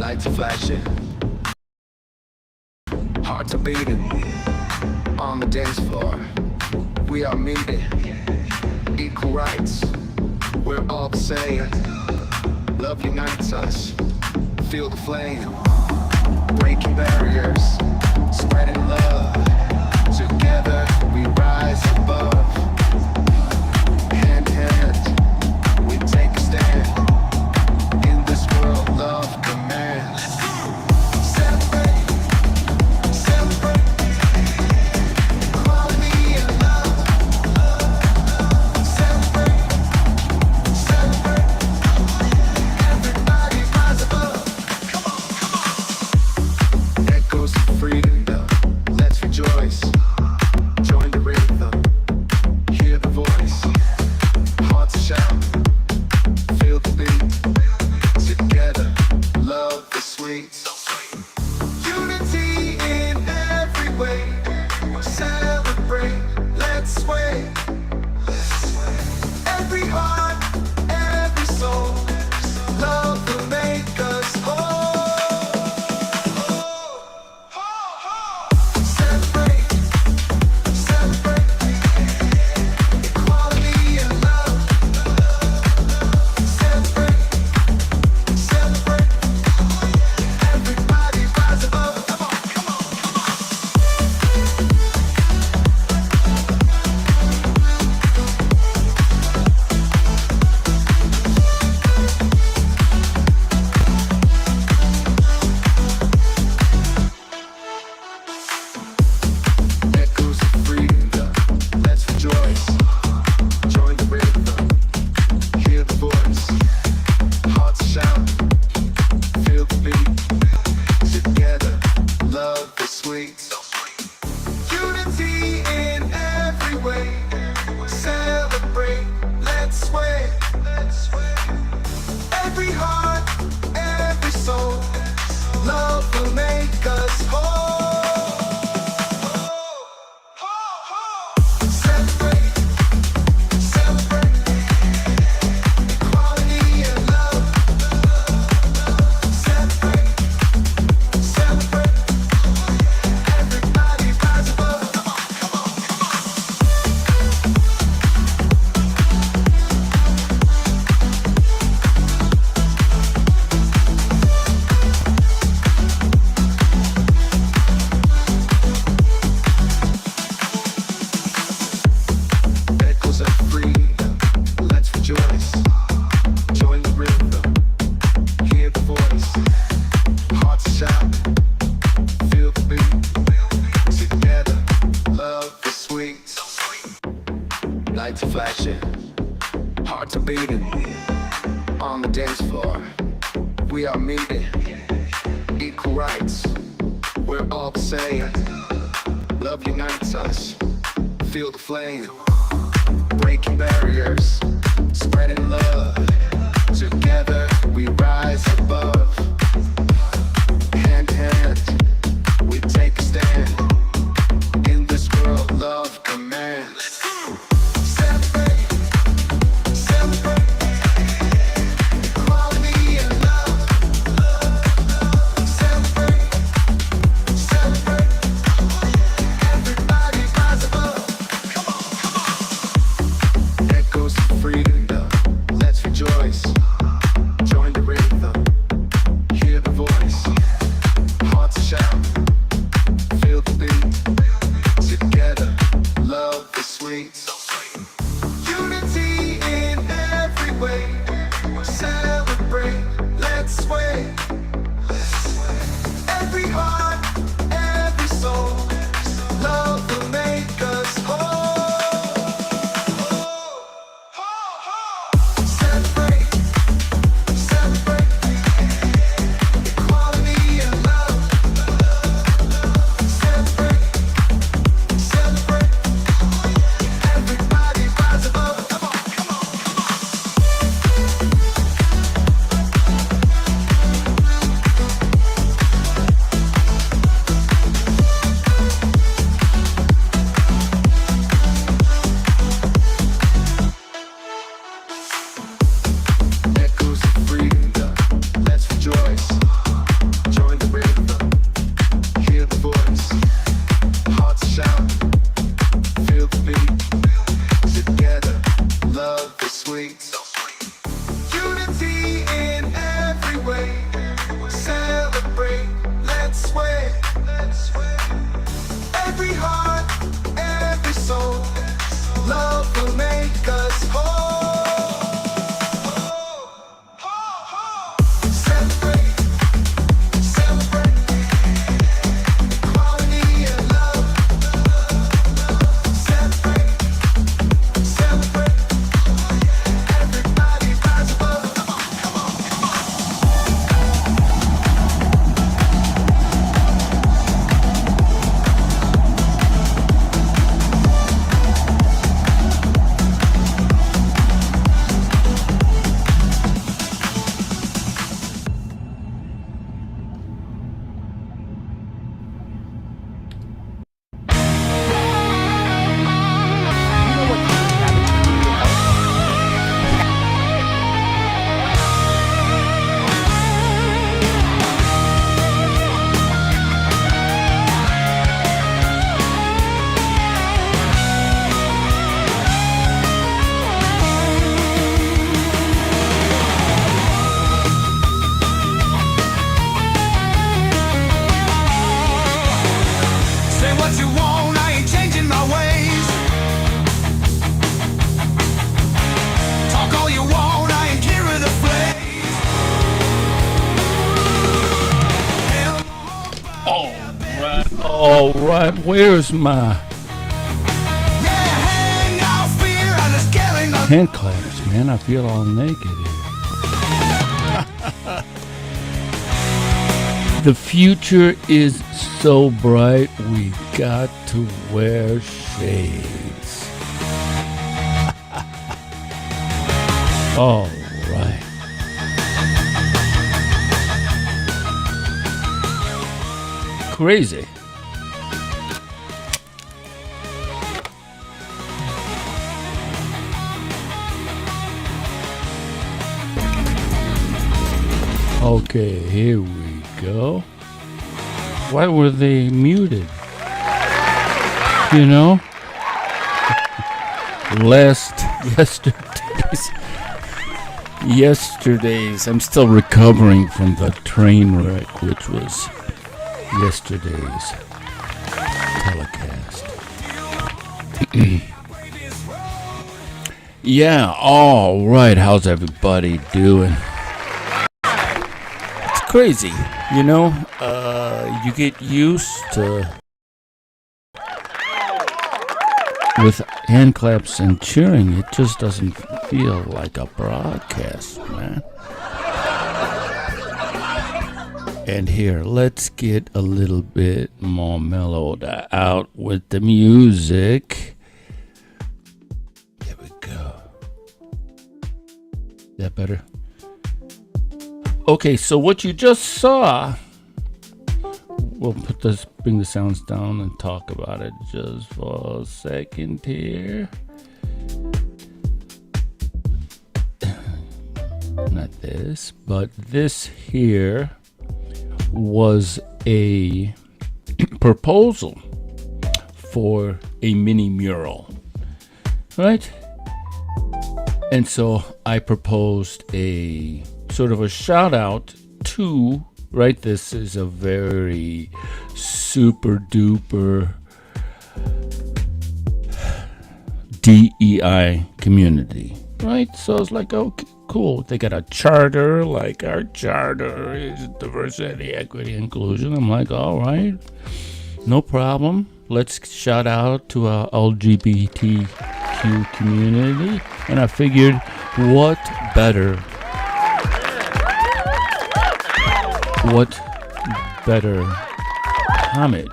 Lights are flashing, hearts are beating on the dance floor. We are meeting, equal rights. We're all the same. Love unites us. Feel the flame, breaking barriers, spreading love. Together we rise above. Hand in hand, we take a stand. In this world, love commands. Celebrate, celebrate, equality and love. Celebrate, celebrate, everybody rise above. Come on, come on. Echoes of freedom, let's rejoice. Join the rhythm, hear the voice. Hearts shout, feel the beat. Together, love is sweet. Unity in every way. Celebrate, let's sway. Every heart, every soul. Love will make us whole. Celebrate, celebrate, equality and love. Celebrate, celebrate, everybody rise above. Come on, come on, come on. Echoes of freedom, let's rejoice. Join the rhythm, hear the voice. Hearts shout, feel the beat. Together, love is sweet. Unity in every way. Celebrate, let's sway. Every heart, every soul. Love will make us whole. Celebrate, celebrate, equality and love. Celebrate, celebrate, everybody rise above. Come on, come on, come on. Echoes of freedom, let's rejoice. Join the rhythm, hear the voice. Hearts shout, feel the beat. Together, love is sweet. Lights are flashing, hearts are beating on the dance floor. We are meeting, equal rights. We're all the same. Love unites us. Feel the flame, breaking barriers, spreading love. Together we rise above. Hand in hand, we take a stand. In this world, love commands. Celebrate, celebrate, equality and love. Celebrate, celebrate, everybody rise above. Come on, come on. Echoes of freedom, let's rejoice. Join the rhythm. All right, where's my hand claps, man? I feel all naked here. The future is so bright, we got to wear shades. All right. Crazy. Okay, here we go. Why were they muted? You know? Yesterday's, I'm still recovering from the train wreck, which was yesterday's telecast. Yeah, all right. How's everybody doing? It's crazy, you know. You get used to with hand claps and cheering. It just doesn't feel like a broadcast, man. And here, let's get a little bit more mellowed out with the music. There we go. Is that better? Okay, so what you just saw, we'll bring the sounds down and talk about it just for a second here. Not this, but this here was a proposal for a mini mural, right? And so I proposed a sort of a shout out to, right? This is a very super duper DEI community, right? So it's like, okay, cool. They got a charter, like our charter is diversity, equity, inclusion. I'm like, all right, no problem. Let's shout out to our LGBTQ community. And I figured, what better homage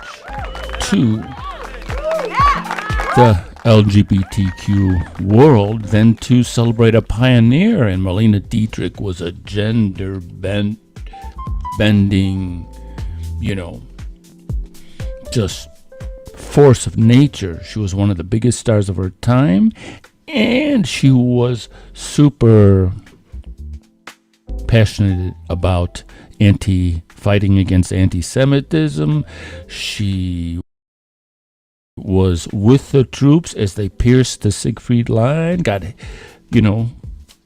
to the LGBTQ world than to celebrate a pioneer. And Marlene Dietrich was a gender bending, you know, just force of nature. She was one of the biggest stars of her time, and she was super passionate about fighting against anti-Semitism. She was with the troops as they pierced the Siegfried line,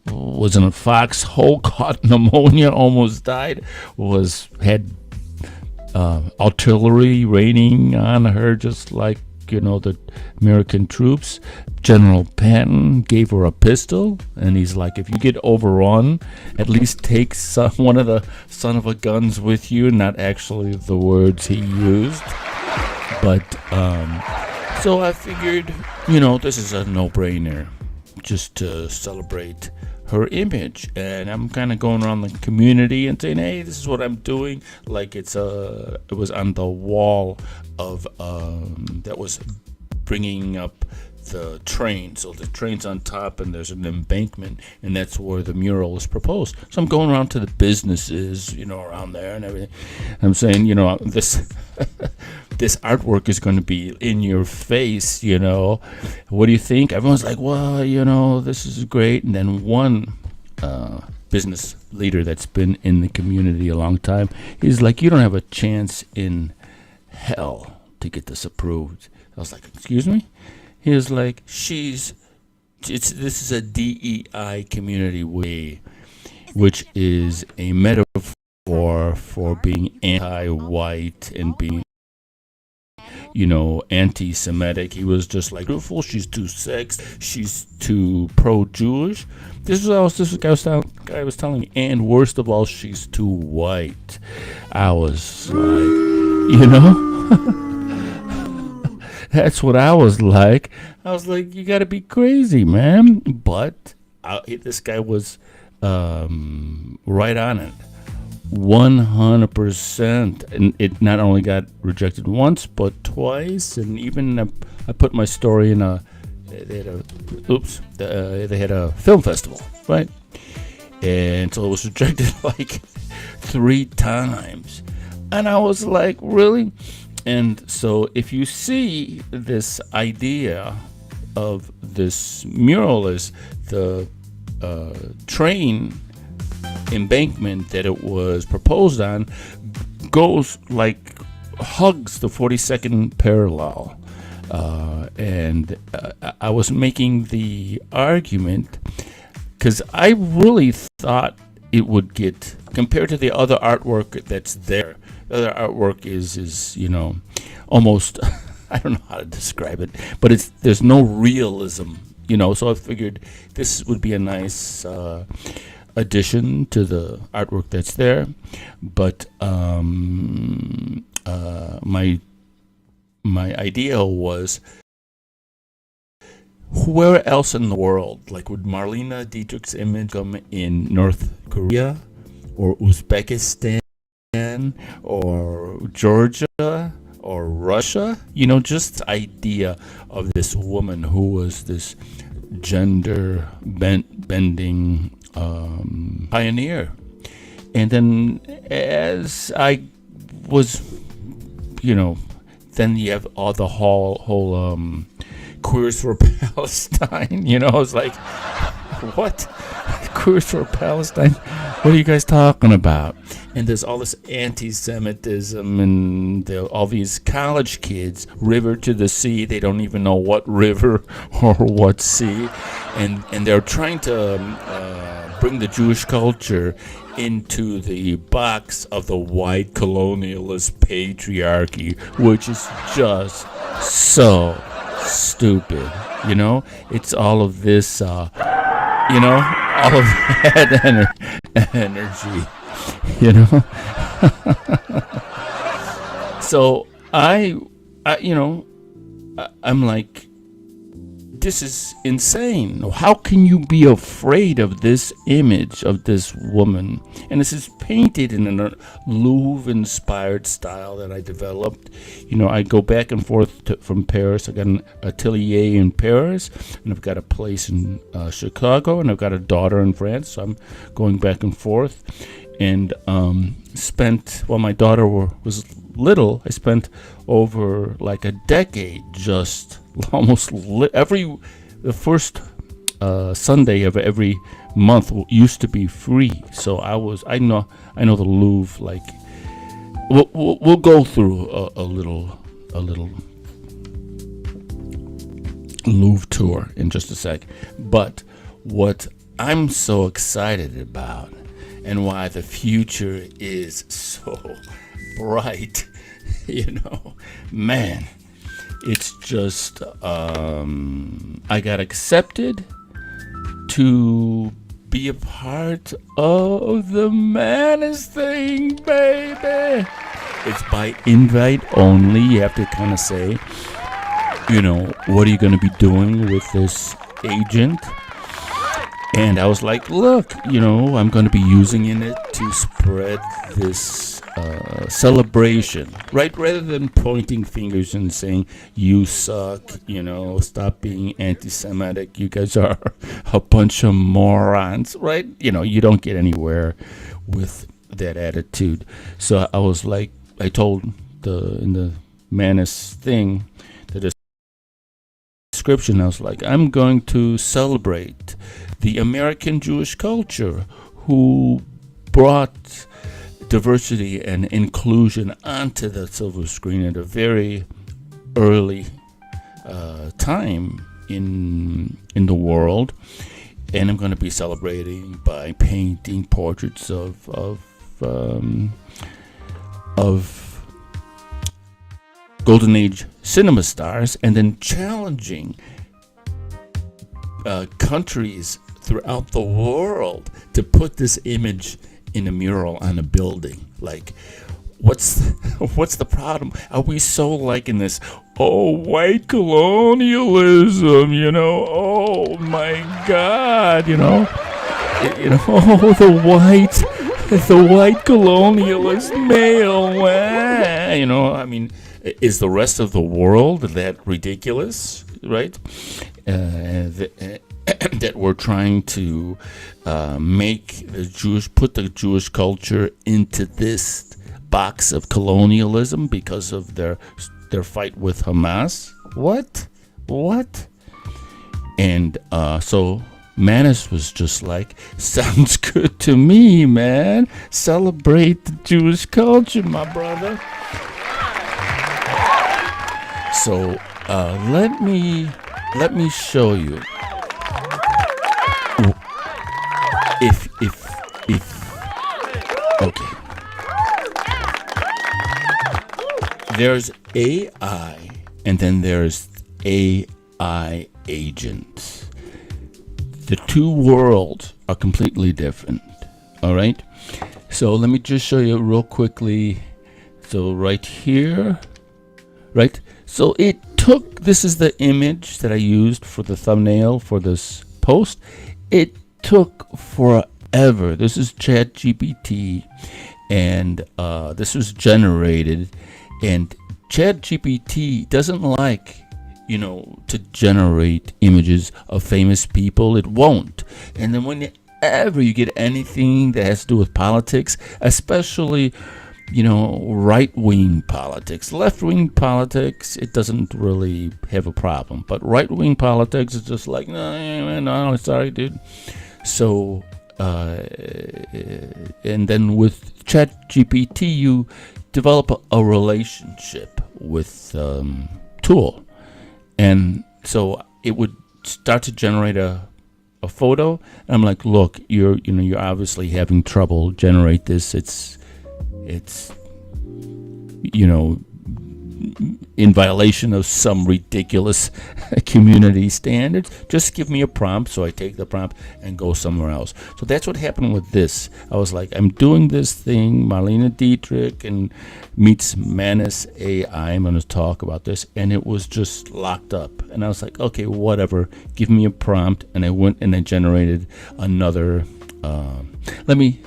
was in a foxhole, caught pneumonia, almost died, had artillery raining on her just like, the American troops. General Patton gave her a pistol, and he's like, if you get overrun, at least take one of the son of a guns with you. Not actually the words he used, but so I figured, this is a no-brainer just to celebrate her image. And I'm kind of going around the community and saying, hey, this is what I'm doing. Like it was on the wall of that was bringing up the train. So the train's on top and there's an embankment, and that's where the mural was proposed. So I'm going around to the businesses, around there and everything. I'm saying, this this artwork is going to be in your face, What do you think? Everyone's like, well, this is great. And then one business leader that's been in the community a long time, he's like, you don't have a chance in hell to get this approved. I was like, excuse me? He was like, this is a DEI community way, which is a metaphor for being anti-white and being, anti-Semitic. He was just like, beautiful, she's too sexist, she's too pro-Jewish. This guy was telling me, and worst of all, she's too white. I was like, That's what I was like. I was like, you got to be crazy, man. But this guy was right on it. 100%. And it not only got rejected once, but twice. And even I put my story in they had a film festival, right? And so it was rejected like 3 times. And I was like, really? And so if you see this idea of this mural as the train embankment that it was proposed on goes like hugs the 42nd parallel. And I was making the argument because I really thought it would get, compared to the other artwork that's there. The other artwork is almost I don't know how to describe it, but there's no realism, So I figured this would be a nice addition to the artwork that's there. But my idea was, where else in the world, like would Marlene Dietrich's image come in North Korea or Uzbekistan or Georgia or Russia? Just the idea of this woman who was this gender bending pioneer. And then as I was, then you have all the whole Queers for Palestine. I was like, what? Queers for Palestine? What are you guys talking about? And there's all this anti-Semitism and all these college kids, river to the sea. They don't even know what river or what sea. And they're trying to bring the Jewish culture into the box of the white colonialist patriarchy, which is just so stupid. It's all of this, all of that energy, So I'm like, this is insane. How can you be afraid of this image of this woman? And this is painted in a Louvre-inspired style that I developed. I go back and forth from Paris. I got an atelier in Paris, and I've got a place in Chicago, and I've got a daughter in France. So I'm going back and forth. And while my daughter was little, I spent over like a decade just almost the first Sunday of every month used to be free. So I know the Louvre, like we'll go through a little Louvre tour in just a sec. But what I'm so excited about and why the future is so bright, man, it's just I got accepted to be a part of the Manus thing, baby. It's by invite only. You have to kind of say, what are you going to be doing with this agent? And I was like, look, I'm going to be using it to spread this celebration, right? Rather than pointing fingers and saying, you suck, stop being anti-Semitic. You guys are a bunch of morons, right? You don't get anywhere with that attitude. So I was like, I told in the Manus thing, the description, I was like, I'm going to celebrate the American Jewish culture who brought diversity and inclusion onto the silver screen at a very early time in the world. And I'm going to be celebrating by painting portraits of Golden Age cinema stars, and then challenging countries throughout the world to put this image in a mural on a building. Like, what's the problem? Are we so like in this oh, white colonialism, oh my God, oh, the white colonialist male, I mean, is the rest of the world that ridiculous, right? That we're trying to put the Jewish culture into this box of colonialism because of their fight with Hamas. What? And so Manus was just like, sounds good to me, man. Celebrate the Jewish culture, my brother. So let me show you. If okay. There's AI and then there's AI agents. The two worlds are completely different. All right. So let me just show you real quickly. So right here, right? So this is the image that I used for the thumbnail for this post. It took forever. This is ChatGPT, and this was generated. And ChatGPT doesn't like, to generate images of famous people. It won't. And then whenever you get anything that has to do with politics, especially, right-wing politics, left-wing politics, it doesn't really have a problem. But right-wing politics is just like, no, sorry, dude. So, and then with ChatGPT, you develop a relationship with tool, and so it would start to generate a photo. And I'm like, look, you're obviously having trouble generate this. It's in violation of some ridiculous community standards. Just give me a prompt. So I take the prompt and go somewhere else. So that's what happened with this. I was like, I'm doing this thing, Marlene Dietrich and meets Manus.im. I'm going to talk about this. And it was just locked up. And I was like, okay, whatever. Give me a prompt. And I went and I generated another. Let me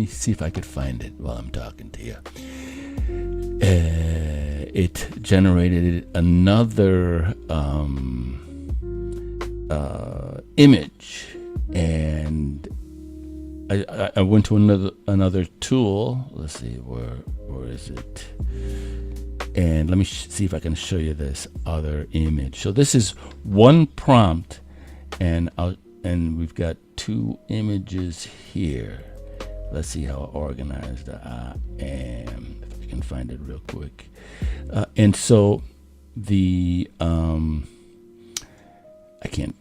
see if I could find it while I'm talking to you. It generated another image, and I went to another tool. Let's see, where is it? And let me see if I can show you this other image. So this is one prompt, and we've got two images here. Let's see how organized I am. If I can find it real quick. And so the I can't.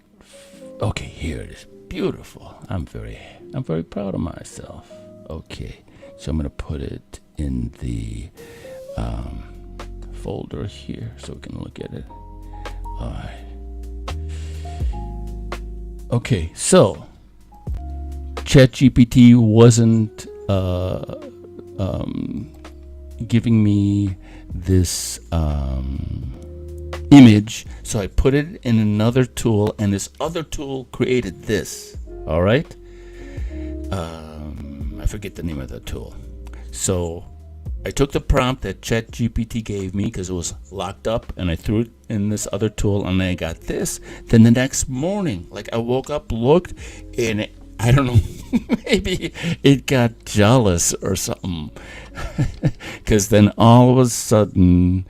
Okay, here it is. Beautiful. I'm very proud of myself. Okay, so I'm gonna put it in the folder here so we can look at it. All right. Okay, so ChatGPT wasn't giving me this image, so I put it in another tool, and this other tool created this. All right. I forget the name of the tool. So I took the prompt that ChatGPT gave me because it was locked up, and I threw it in this other tool, and I got this. Then the next morning, like I woke up, looked, and I don't know, maybe it got jealous or something. Because then all of a sudden,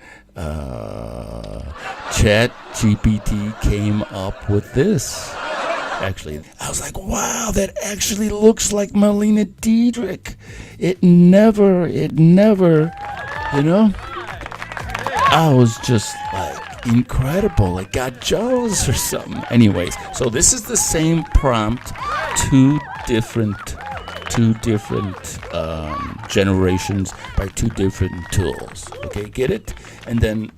ChatGPT came up with this. Actually, I was like, wow, that actually looks like Marlene Dietrich. It never, I was just like incredible. Like got jealous or something. Anyways, so this is the same prompt, two different generations by two different tools. Okay, get it? And then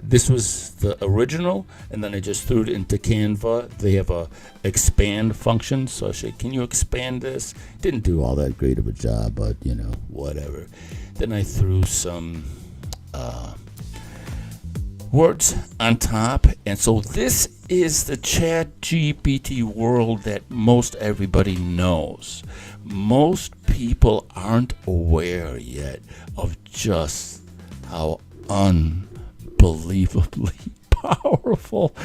this was the original, and then I just threw it into Canva. They have a expand function, so I said, can you expand this? Didn't do all that great of a job, but whatever. Then I threw some words on top. And so this is the Chat GPT world that most everybody knows. Most people aren't aware yet of just how unbelievably powerful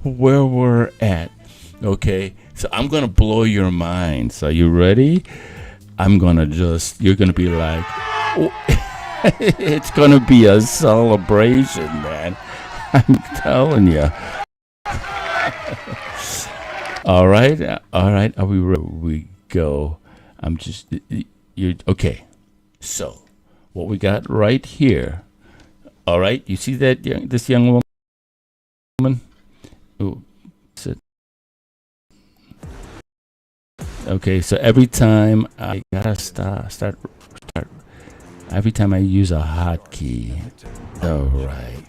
where we're at. Okay, so I'm gonna blow your minds. Are you ready? You're gonna be like, oh, it's gonna be a celebration, man. I'm telling you. All right. Are we ready? We go. You're okay. So, what we got right here. All right. You see that this young woman? Ooh, sit. Okay. So every time I gotta start. Every time I use a hotkey. All right.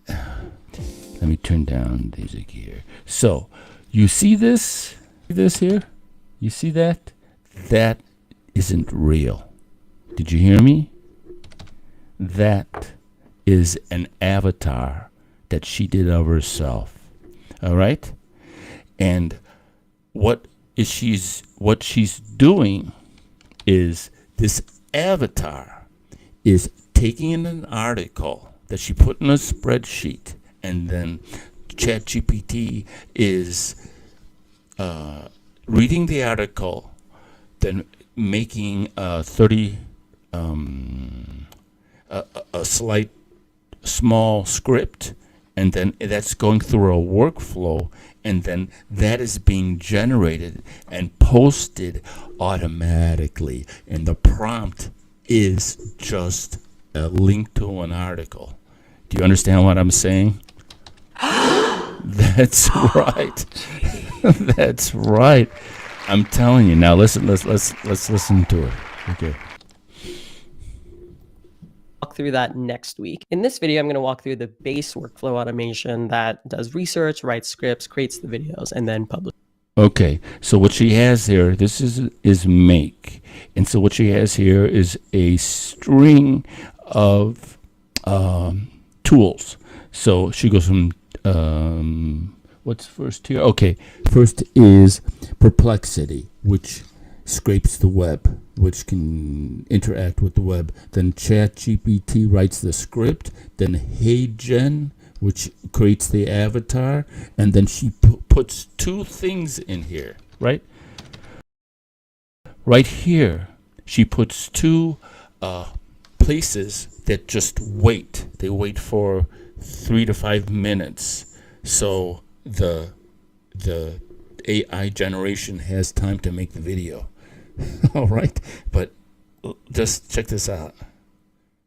Let me turn down the music here. So, you see this here? You see that? That isn't real. Did you hear me? That is an avatar that she did of herself. All right? And what she's doing is this avatar is taking in an article that she put in a spreadsheet, and then ChatGPT is reading the article, then making a slight small script, and then that's going through a workflow, and then that is being generated and posted automatically, and the prompt is just a link to an article. Do you understand what I'm saying? That's right. That's right. I'm telling you. Now listen. Let's listen to it. Okay. Walk through that next week. In this video, I'm going to walk through the base workflow automation that does research, writes scripts, creates the videos, and then publishes. Okay, so what she has here, this is make, and so what she has here is a string of tools. So she goes from what's first here? Okay, first is perplexity, which scrapes the web, which can interact with the web. Then ChatGPT writes the script. Then HeyGen, which creates the avatar, and then she puts two things in here, right? Right here, she puts two places that just wait. They wait for 3 to 5 minutes, so the AI generation has time to make the video. All right, but just check this out.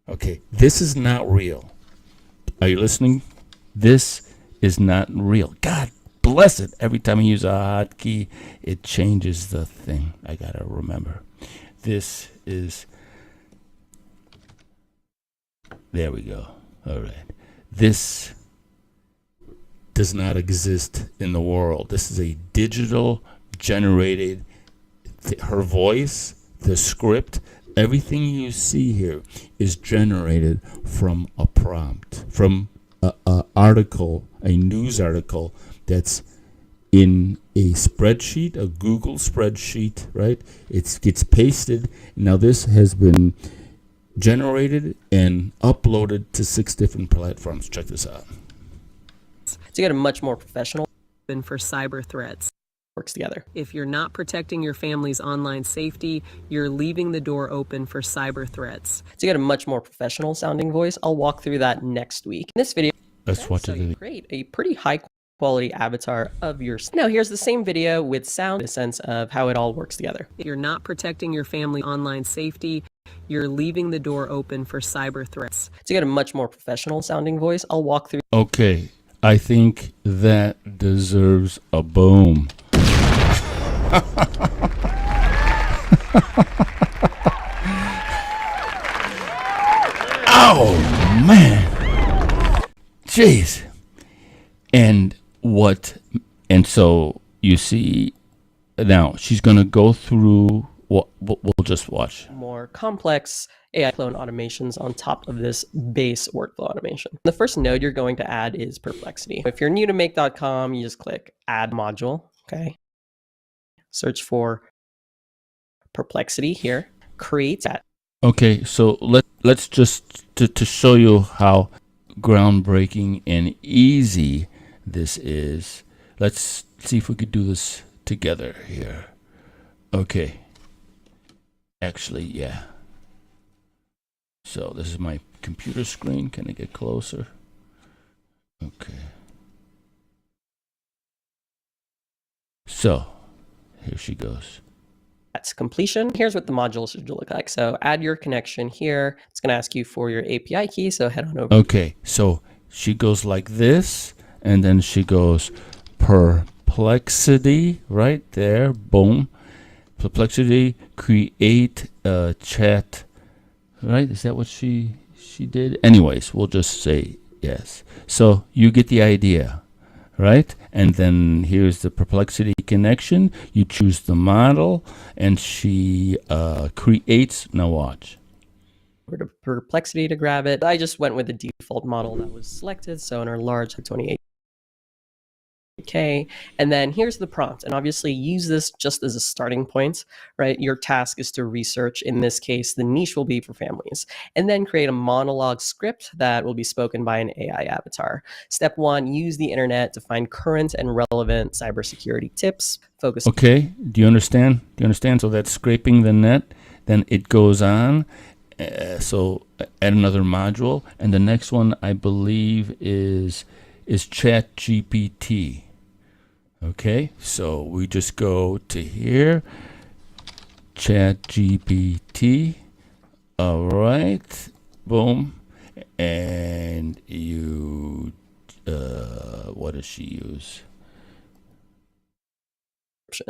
Okay, this is not real. Are you listening? This is not real. God bless it. Every time I use a hotkey, it changes the thing. I gotta remember. This is. There we go. All right. This does not exist in the world. This is a digital generated. Her voice, the script, everything you see here is generated from a prompt, from a article, a news article that's in a spreadsheet, a Google spreadsheet, right? It gets pasted. Now this has been generated and uploaded to 6 different platforms. Check this out. To get a much more professional than for cyber threats. Works together. If you're not protecting your family's online safety, you're leaving the door open for cyber threats. To get a much more professional sounding voice, I'll walk through that next week. In this video, let's watch it. Create a pretty high quality avatar of yours. Now here's the same video with sound, a sense of how it all works together. If you're not protecting your family online safety, you're leaving the door open for cyber threats. To get a much more professional sounding voice, I'll walk through. Okay, I think that deserves a boom. Oh man, jeez. And so you see now she's gonna go through we'll just watch. More complex AI clone automations on top of this base workflow automation. The first node you're going to add is perplexity. If you're new to make.com, you just click add module. Okay. Search for perplexity here. Create that. Okay, so let's just to show you how groundbreaking and easy this is. Let's see if we could do this together here. Okay. Actually, yeah. So this is my computer screen. Can I get closer? Okay. So here she goes. That's completion. Here's what the module should look like. So add your connection here. It's going to ask you for your API key. So head on over. Okay, so she goes like this, and then she goes perplexity right there. Boom. Perplexity, create a chat. Right? Is that what she did? Anyways, we'll just say yes. So you get the idea, right? And then here's the perplexity connection. You choose the model, and she creates. Now watch. Over to perplexity to grab it. I just went with the default model that was selected. So in our large 28K. And then here's the prompt. And obviously use this just as a starting point, right? Your task is to research. In this case, the niche will be for families. And then create a monologue script that will be spoken by an AI avatar. Step 1, use the internet to find current and relevant cybersecurity tips. Focus. Okay, do you understand? So that's scraping the net. Then it goes on. So add another module. And the next one, I believe, is Chat GPT. Okay, so we just go to here, Chat GPT. All right, boom, and you, what does she use?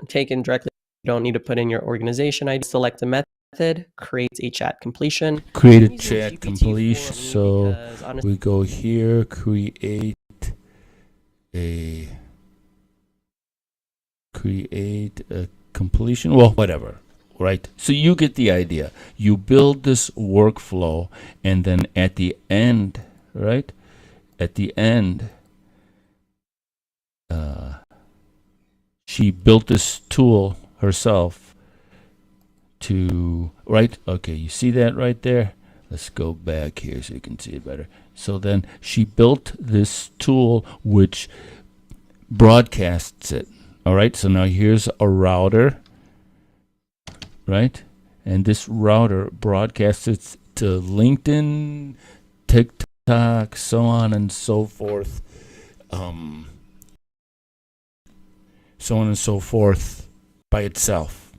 Taken directly. You don't need to put in your organization ID. Select a method, create a chat completion. Create a chat completion. So we go here, create a completion. Well, whatever, right? So you get the idea. You build this workflow, and then at the end, right? At the end, she built this tool herself to, right? Okay, you see that right there? Let's go back here so you can see it better. So then she built this tool which broadcasts it. All right, so now here's a router, right? And this router broadcasts it to LinkedIn, TikTok, so on and so forth. So on and so forth by itself.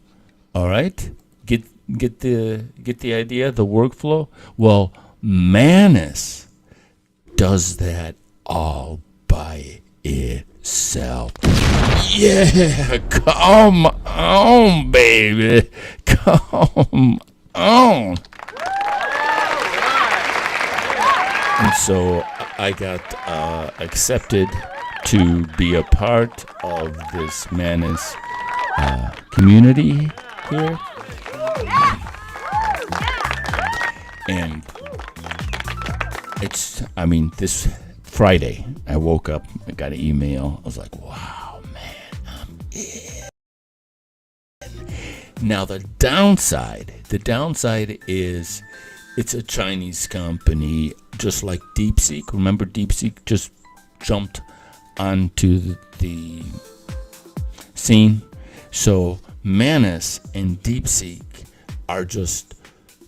All right? Get the idea, the workflow? Well, Manus does that all by itself. Yeah, come on, baby. Come on. And so I got accepted to be a part of this Manus community here. And it's, I mean, this Friday, I woke up, I got an email. I was like, wow, man, I'm in. Now, the downside is it's a Chinese company, just like DeepSeek. Remember, DeepSeek just jumped onto the scene. So Manus and DeepSeek are just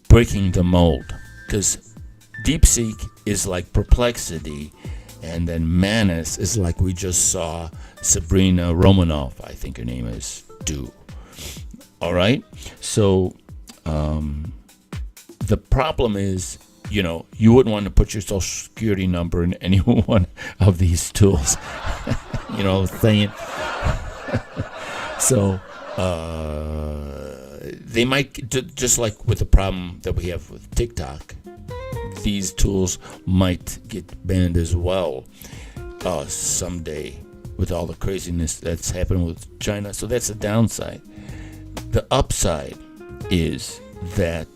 breaking the mold, because DeepSeek is like Perplexity, and then Manus is like we just saw Sabrina Romanoff, I think her name is, do. All right? So the problem is, you know, you wouldn't want to put your social security number in any one of these tools. You know, saying. So they might, just like with the problem that we have with TikTok, these tools might get banned as well someday with all the craziness that's happening with China. So that's the downside. The upside is that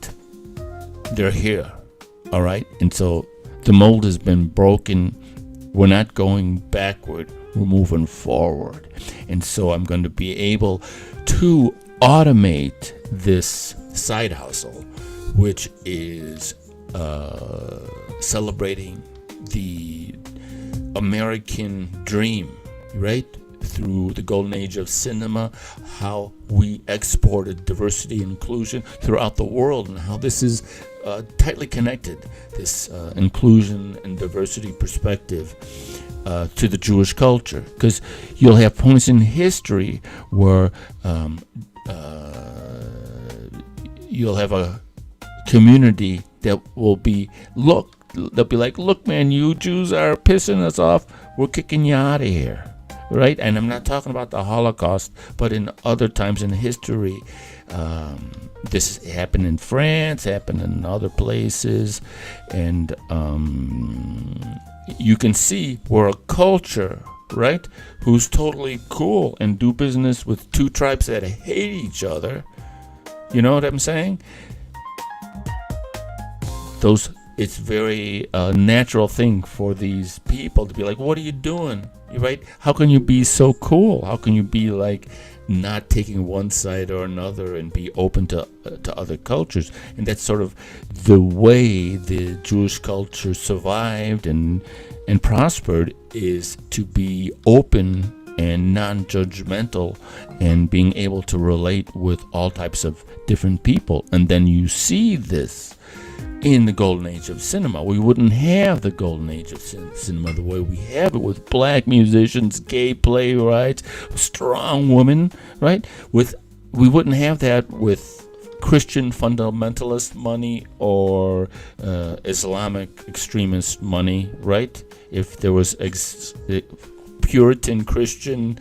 they're here, all right? And so the mold has been broken. We're not going backward, we're moving forward. And so I'm going to be able to automate this side hustle, which is celebrating the American dream, right? Through the golden age of cinema, how we exported diversity and inclusion throughout the world, and how this is tightly connected, this inclusion and diversity perspective to the Jewish culture. Because you'll have points in history where you'll have a community that will be, they'll be like, look, man, you Jews are pissing us off. We're kicking you out of here, right? And I'm not talking about the Holocaust, but in other times in history, this happened in France, happened in other places, and you can see where a culture, right, who's totally cool and do business with two tribes that hate each other, you know what I'm saying? It's very natural thing for these people to be like, what are you doing? Right? How can you be so cool? How can you be like not taking one side or another and be open to other cultures? And that's sort of the way the Jewish culture survived and prospered, is to be open and non-judgmental and being able to relate with all types of different people. And then you see this in the golden age of cinema. We wouldn't have the golden age of cinema the way we have it, with black musicians, gay playwrights, strong women, right? We wouldn't have that with Christian fundamentalist money or Islamic extremist money, right? If there was Puritan Christian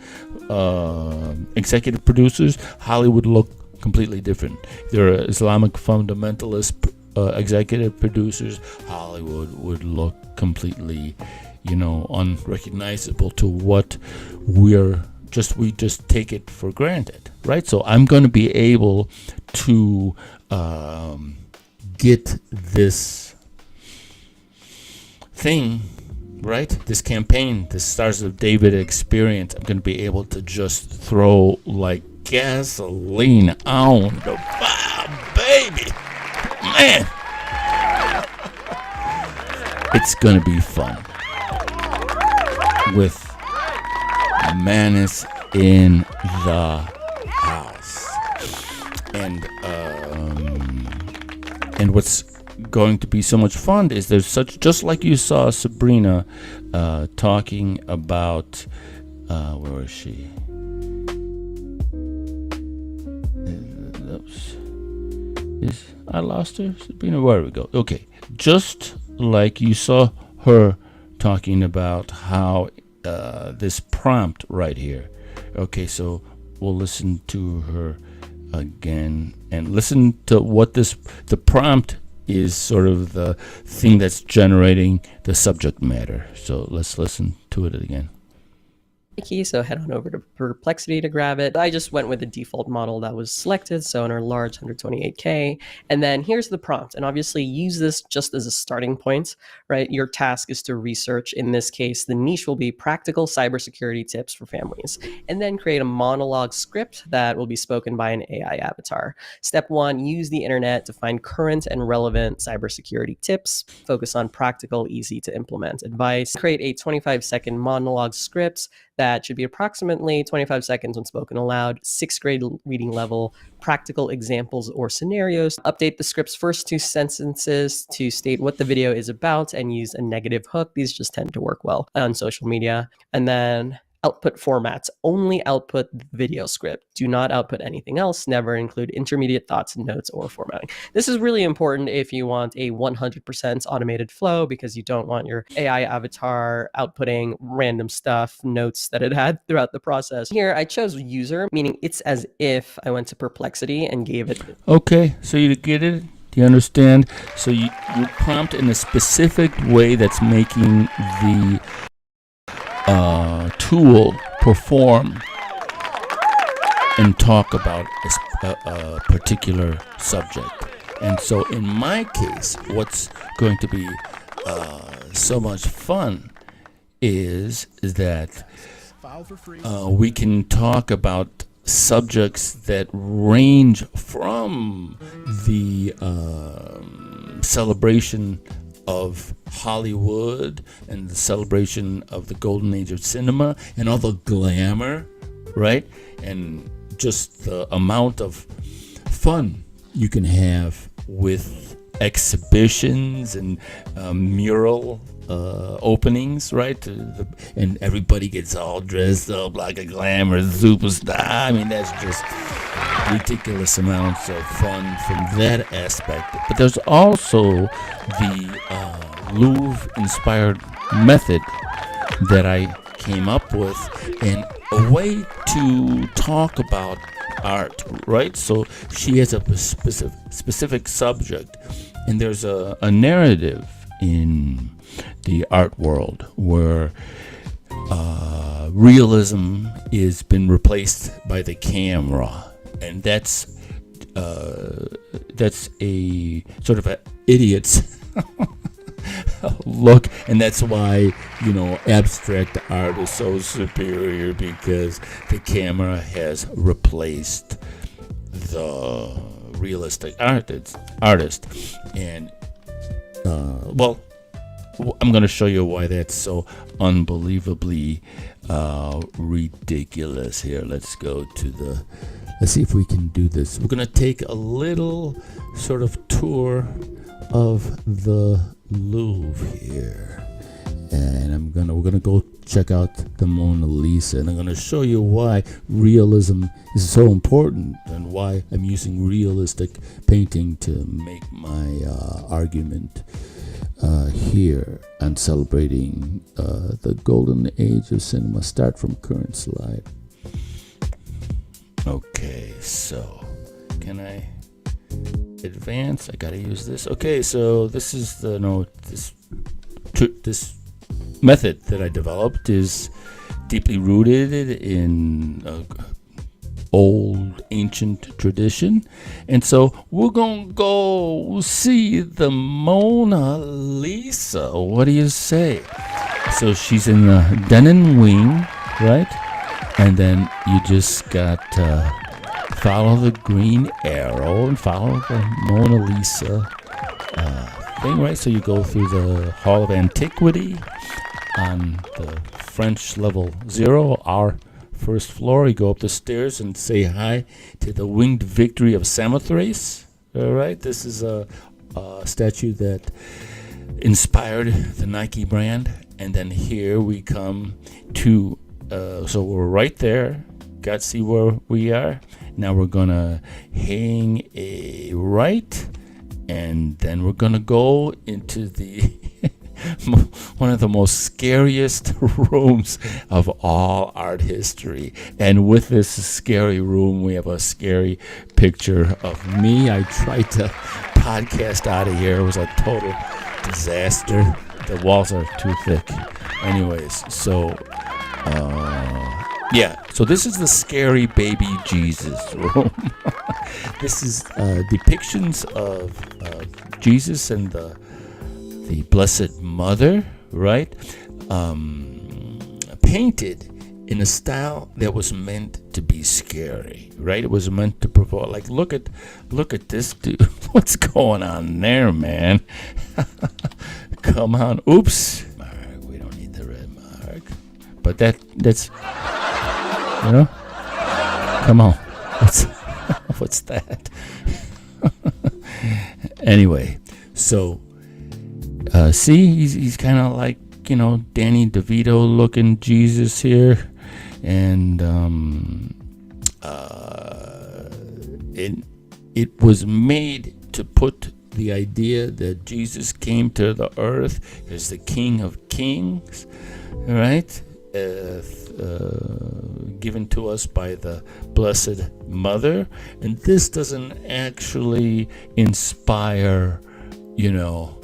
executive producers, Hollywood would look completely different. There are Islamic fundamentalist executive producers, Hollywood would look completely, unrecognizable to what we just take it for granted, right? So I'm going to be able to get this thing, right? This campaign, the Stars of David experience, I'm going to be able to just throw like gasoline on the fire, baby. Man, it's gonna be fun with Manus in the house, and what's going to be so much fun is there's just like you saw Sabrina talking about where is she? I lost her. Sabrina, where we go? Okay, just like you saw her talking about how this prompt right here. Okay, so we'll listen to her again and listen to what the prompt is, sort of the thing that's generating the subject matter. So let's listen to it again. Key, so head on over to Perplexity to grab it. I just went with the default model that was selected, so in our large 128K. And then here's the prompt, and obviously use this just as a starting point, right? Your task is to research. In this case, the niche will be practical cybersecurity tips for families, and then create a monologue script that will be spoken by an AI avatar. Step 1, use the internet to find current and relevant cybersecurity tips. Focus on practical, easy to implement advice. Create a 25-second monologue script that should be approximately 25 seconds when spoken aloud, 6th grade reading level, practical examples or scenarios. Update the script's first 2 sentences to state what the video is about and use a negative hook. These just tend to work well on social media. And then output formats. Only output the video script. Do not output anything else. Never include intermediate thoughts, notes, or formatting. This is really important if you want a 100% automated flow, because you don't want your AI avatar outputting random stuff, notes that it had throughout the process. Here, I chose user, meaning it's as if I went to Perplexity and gave it. Okay, so you get it? Do you understand? So you prompt in a specific way that's making the tool perform and talk about a particular subject. And so in my case, what's going to be so much fun is that we can talk about subjects that range from the celebration of Hollywood and the celebration of the golden age of cinema and all the glamour, right? And just the amount of fun you can have with exhibitions and mural openings, right? And everybody gets all dressed up like a glamour superstar. I mean, that's just ridiculous amounts of fun from that aspect. But there's also the Louvre-inspired method that I came up with, and a way to talk about art, right? So she has a specific subject, and there's a narrative in the art world where realism is been replaced by the camera, and that's a sort of an idiot's look, and that's why, you know, abstract art is so superior, because the camera has replaced the realistic artist. And well, I'm going to show you why that's so unbelievably ridiculous. Here, let's see if we can do this. We're going to take a little sort of tour of the Louvre here, and we're gonna go check out the Mona Lisa, and I'm gonna show you why realism is so important and why I'm using realistic painting to make my argument here and celebrating the golden age of cinema. Start from current slide. Okay, so can I advance? I gotta use this. Okay, so this is this method that I developed is deeply rooted in old ancient tradition, and so we're gonna go see the Mona Lisa. What do you say? So she's in the Denon wing, right? And then you just got follow the green arrow and follow the Mona Lisa thing, right? So you go through the Hall of Antiquity on the French level 0, our first floor. You go up the stairs and say hi to the Winged Victory of Samothrace. All right, this is a statue that inspired the Nike brand. And then here we come to, so we're right there. Got to see where we are. Now we're gonna hang a right, and then we're gonna go into the one of the most scariest rooms of all art history. And with this scary room, we have a scary picture of me. I tried to podcast out of here. It was a total disaster. The walls are too thick. Anyways, so yeah, so this is the scary baby Jesus room. This is depictions of Jesus and the Blessed Mother, right? Painted in a style that was meant to be scary, right? It was meant to provoke. Like, look at this dude. What's going on there, man? Come on. Oops. Mark, we don't need the red mark. But that's. You know? Come on. What's that? Anyway, so see, he's kind of like, you know, Danny DeVito looking Jesus here, and it was made to put the idea that Jesus came to the earth as the King of Kings, right? Given to us by the Blessed Mother. And this doesn't actually inspire, you know,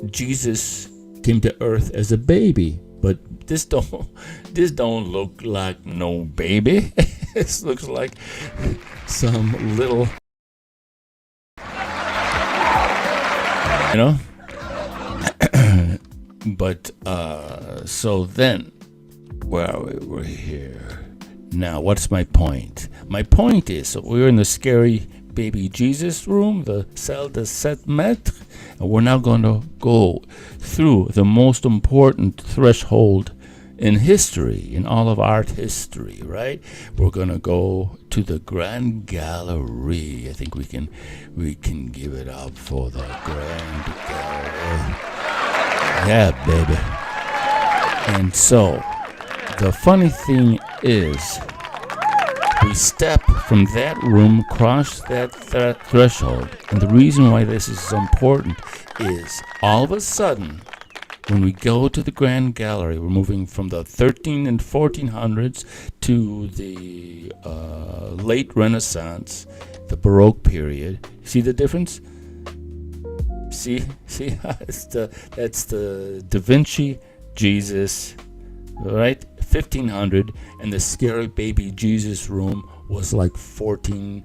Jesus came to earth as a baby, but this don't look like no baby. This looks like some little, you know. But so then, where are we? We're here. Now, what's my point? My point is, so we're in the scary baby Jesus room, the salle de 7 mètres, and we're now going to go through the most important threshold in history, in all of art history, right? We're going to go to the Grand Gallery. I think we can give it up for the Grand Gallery. Yeah, baby. And so, the funny thing is, we step from that room, cross that threshold, and the reason why this is so important is all of a sudden, when we go to the Grand Gallery, we're moving from the 13 and 1400s to the late Renaissance, the Baroque period. See the difference? See, that's the Da Vinci Jesus, right? 1500, and the scary baby Jesus room was like 13,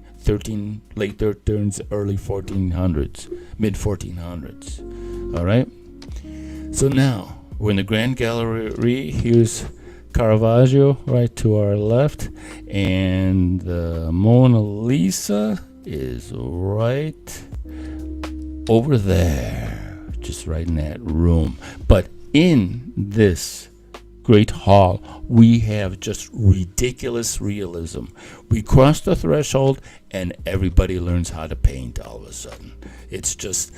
late 13s, early 1400s, mid 1400s. All right. So now we're in the Grand Gallery. Here's Caravaggio right to our left, and the Mona Lisa is right over there, just right in that room. But in this great hall, we have just ridiculous realism. We cross the threshold and everybody learns how to paint all of a sudden. It's just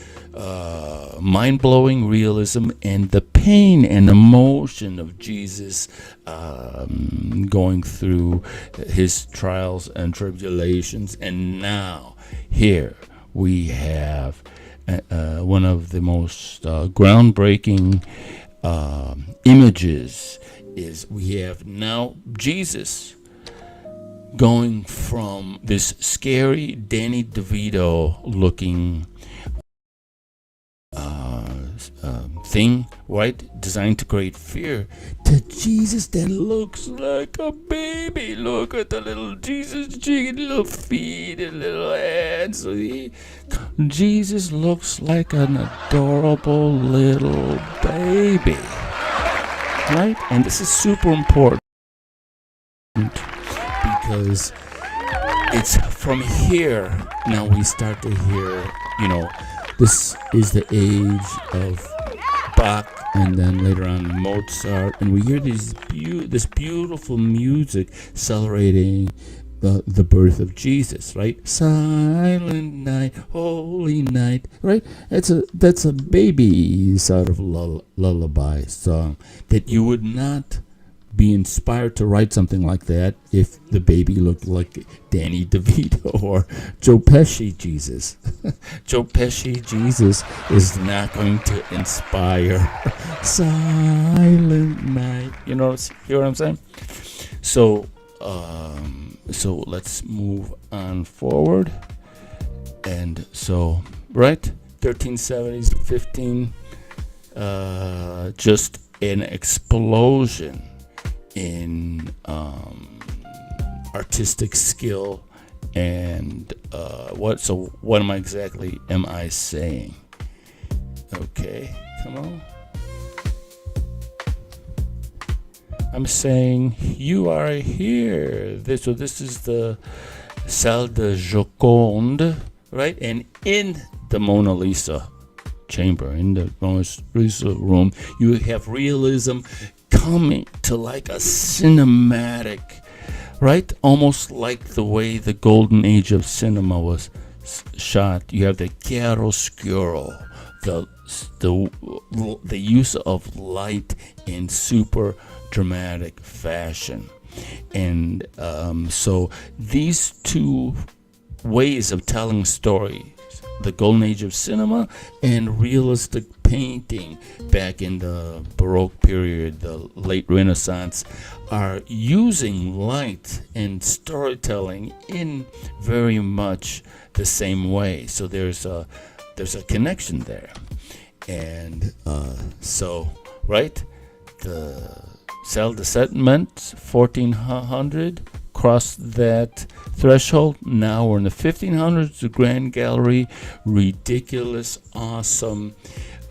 mind-blowing realism, and the pain and emotion of Jesus going through his trials and tribulations. And now here we have one of the most groundbreaking images is we have now Jesus going from this scary Danny DeVito looking thing, right, designed to create fear, to Jesus that looks like a baby. Look at the little Jesus, little feet and little hands. Jesus looks like an adorable little baby, right? And this is super important because it's from here now we start to hear, this is the age of Bach and then later on Mozart, and we hear this beautiful music celebrating the birth of Jesus, right? Silent night, holy night, right? That's a baby sort of lullaby song that you would not be inspired to write something like that if the baby looked like Danny DeVito or Joe Pesci Jesus. Joe Pesci Jesus is not going to inspire silent night. Hear what I'm saying? So let's move on forward. And so, right, 1370s, 15, just an explosion in artistic skill and what am I saying? Okay, come on. I'm saying you are here. This is the Salle de Joconde, right? And in the Mona Lisa chamber, in the Mona Lisa room, you have realism coming to like a cinematic, right? Almost like the way the golden age of cinema was shot. You have the chiaroscuro, the use of light in super dramatic fashion. And so these two ways of telling stories, the golden age of cinema and realistic painting back in the Baroque period, the late Renaissance, are using light and storytelling in very much the same way. So there's a connection there. And so, right, the Salle de 7 Mètres, 1400, crossed that threshold. Now we're in the 1500s, the Grand Gallery, ridiculous, awesome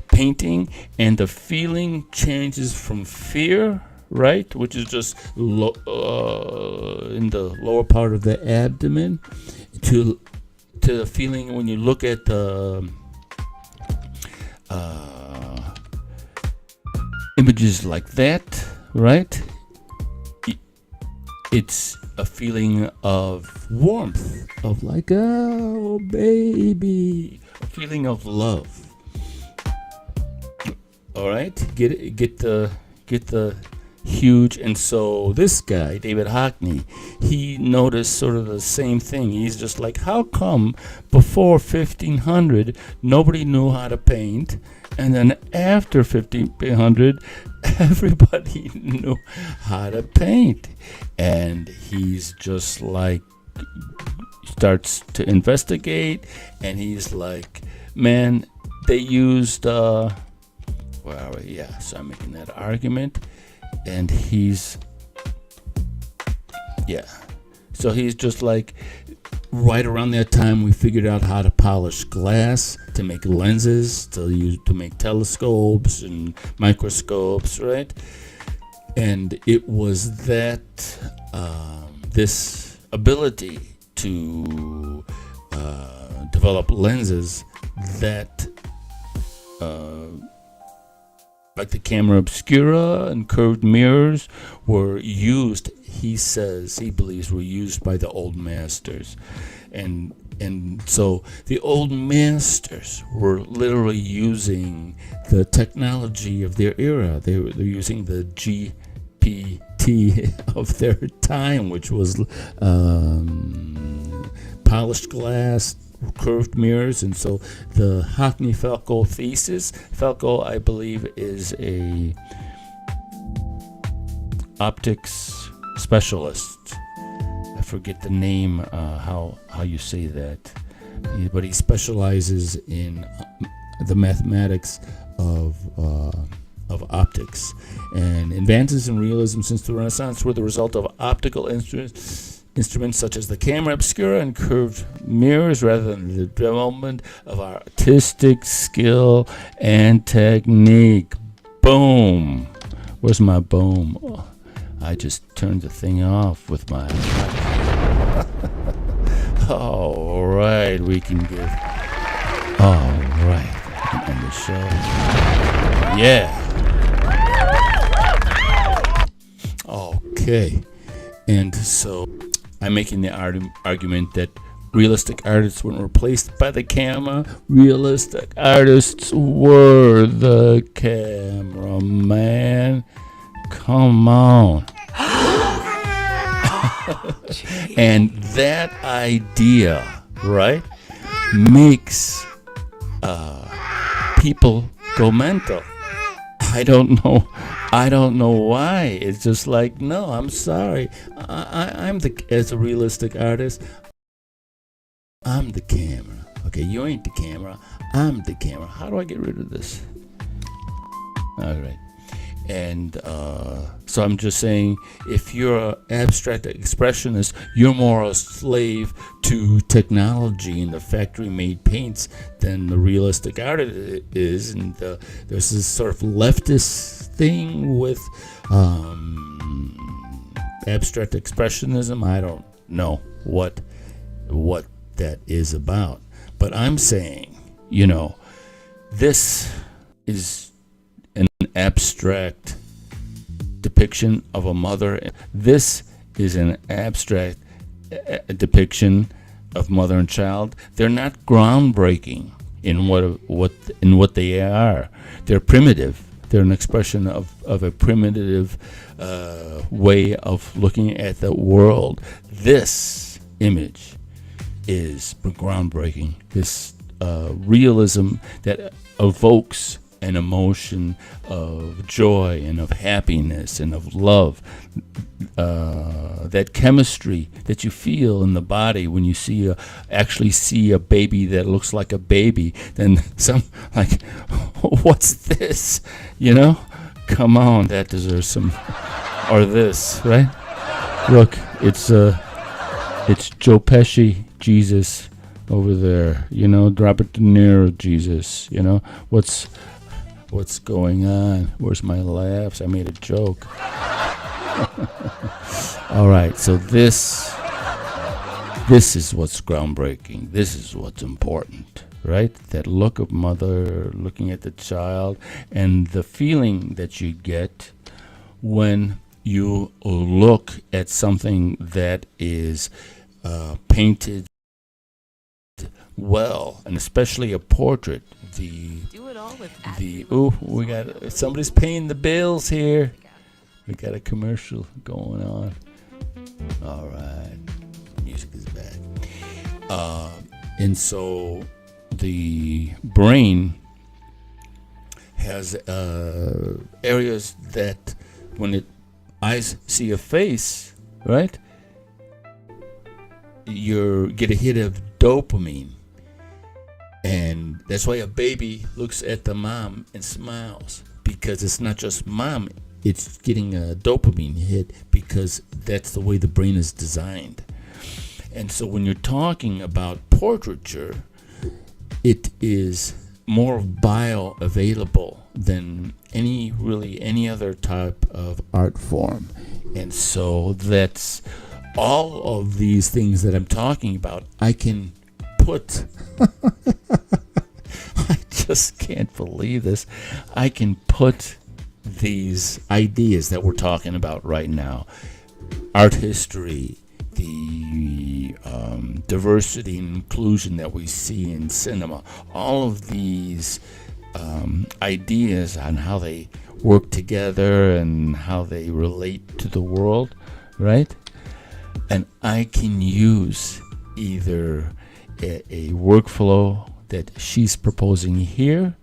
painting, and the feeling changes from fear, right, which is just in the lower part of the abdomen, to the feeling when you look at the images like that, right? It's a feeling of warmth, of like, oh baby, a feeling of love. All right, get the huge. And so this guy, David Hockney, he noticed sort of the same thing. He's just like, how come before 1500 nobody knew how to paint, and then after 1500 everybody knew how to paint? And he's just like, starts to investigate, and he's like, man, they used so I'm making that argument. And he's just like, right around that time we figured out how to polish glass, to make lenses, to make telescopes and microscopes, right? And it was that this ability to develop lenses that like the camera obscura and curved mirrors were used, he believes were used by the old masters. And so the old masters were literally using the technology of their era. They're using the GPT of their time, which was polished glass, curved mirrors. And so the Hockney-Falco thesis, Falco, I believe, is a optics specialist. I forget the name, how you say that, but he specializes in the mathematics of optics. And advances in realism since the Renaissance were the result of optical instruments such as the camera obscura and curved mirrors, rather than the development of artistic skill and technique. Boom. Where's my boom? Oh, I just turned the thing off with my... All right, we can give... All right, we can end the show. Yeah. Okay. And so I'm making the argument that realistic artists weren't replaced by the camera. Realistic artists were the camera, man. Come on. And that idea, right, makes people go mental. I don't know why. It's just like, no, I'm sorry. I'm as a realistic artist, I'm the camera. Okay, you ain't the camera. I'm the camera. How do I get rid of this? All right. And so I'm just saying, if you're an abstract expressionist, you're more a slave to technology and the factory-made paints than the realistic artist is. And there's this sort of leftist thing with abstract expressionism. I don't know what that is about, but I'm saying, this is an abstract depiction of a mother. This is an abstract depiction of mother and child. They're not groundbreaking in what they are. They're primitive. They're an expression of a primitive way of looking at the world. This image is groundbreaking. This realism that evokes an emotion of joy and of happiness and of love, that chemistry that you feel in the body when you actually see a baby that looks like a baby. Then some like, what's this? Come on, that deserves some, or this, right? Look, it's Joe Pesci, Jesus, over there. You know, Robert De Niro, Jesus. You know, what's going on? Where's my laughs? I made a joke. All right, so this is what's groundbreaking. This is what's important, right? That look of mother looking at the child, and the feeling that you get when you look at something that is painted well, and especially a portrait. We got somebody's paying the bills here. We got a commercial going on. All right, music is back. And so the brain has areas that when eyes see a face, right? You get a hit of dopamine. And that's why a baby looks at the mom and smiles, because it's not just mom, it's getting a dopamine hit, because that's the way the brain is designed. And so when you're talking about portraiture, it is more bioavailable than any other type of art form. And so that's all of these things that I'm talking about. I can put I just can't believe this. I can put these ideas that we're talking about right now, art history, the diversity and inclusion that we see in cinema, all of these ideas on how they work together and how they relate to the world, right? And I can use either a workflow that she's proposing here,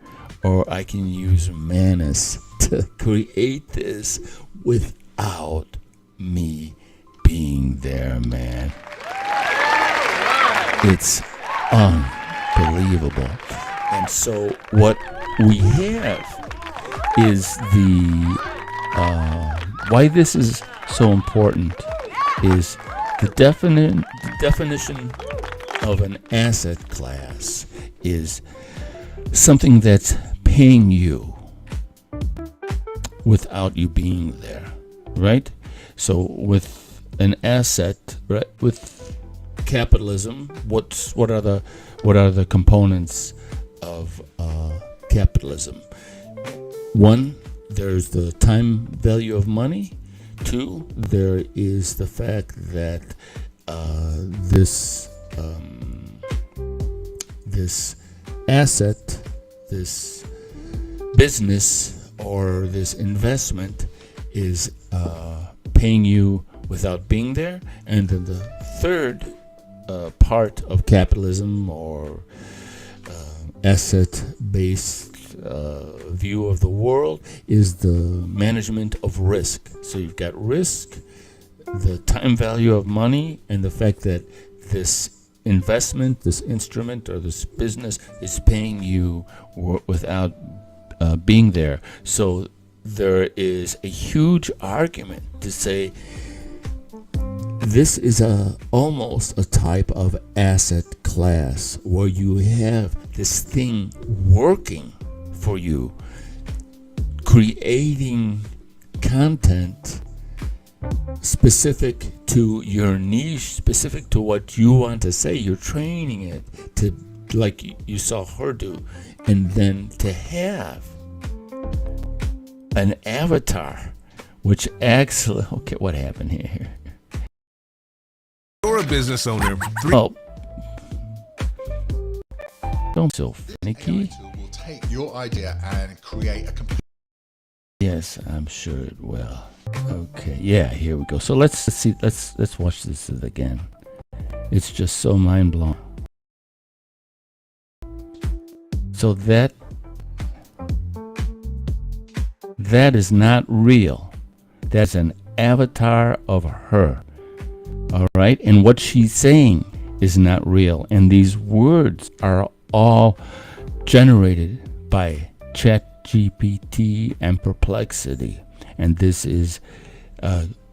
or I can use Manus to create this without me being there, man. It's unbelievable. And so what we have is the why this is so important is the definition of an asset class is something that's paying you without you being there, right? So with an asset, right, with capitalism, what are the components of capitalism? One, there's the time value of money. Two, there is the fact that this asset, this business, or this investment is paying you without being there. And then the third part of capitalism, or asset-based view of the world, is the management of risk. So you've got risk, the time value of money, and the fact that this investment, this instrument, or this business is paying you without being there. So there is a huge argument to say this is almost a type of asset class where you have this thing working for you, creating content specific to your niche, specific to what you want to say. You're training it to, like you saw her do, and then to have an avatar which acts. Okay, what happened here? You're a business owner. Oh, don't be so finicky. Will take your idea and create a complete. Yes, I'm sure it will. Okay, yeah, here we go. So let's see. Let's watch this again. It's just so mind blowing. So that is not real. That's an avatar of her. All right, and what she's saying is not real. And these words are all generated by ChatGPT and Perplexity. And this is